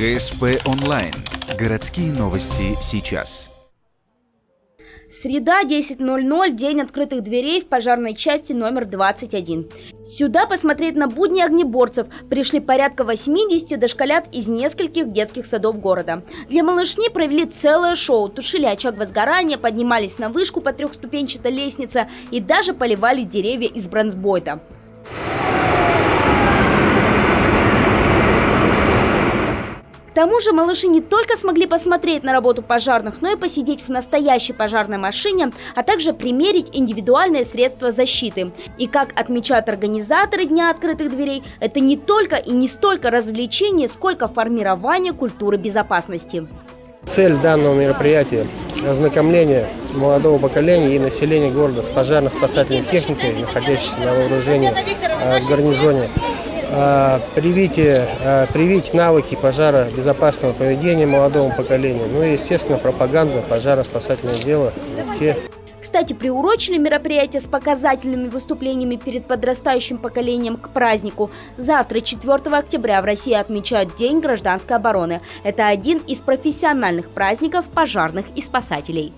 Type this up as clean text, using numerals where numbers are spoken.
ГСП онлайн. Городские новости сейчас. Среда, 10:00, день открытых дверей в пожарной части номер 21. Сюда посмотреть на будни огнеборцев пришли порядка 80 дошколят из нескольких детских садов города. Для малышни провели целое шоу, тушили очаг возгорания, поднимались на вышку по трехступенчатой лестнице и даже поливали деревья из бронзбойта. К тому же малыши не только смогли посмотреть на работу пожарных, но и посидеть в настоящей пожарной машине, а также примерить индивидуальные средства защиты. И как отмечают организаторы Дня открытых дверей, это не только и не столько развлечение, сколько формирование культуры безопасности. Цель данного мероприятия – ознакомление молодого поколения и населения города с пожарно-спасательной техникой, находящейся на вооружении в гарнизоне. Привить навыки пожаробезопасного поведения молодому поколению, ну и, естественно, пропаганда пожаро-спасательного дела. Кстати, приурочили мероприятие с показательными выступлениями перед подрастающим поколением к празднику. Завтра, 4 октября, в России отмечают День гражданской обороны. Это один из профессиональных праздников пожарных и спасателей.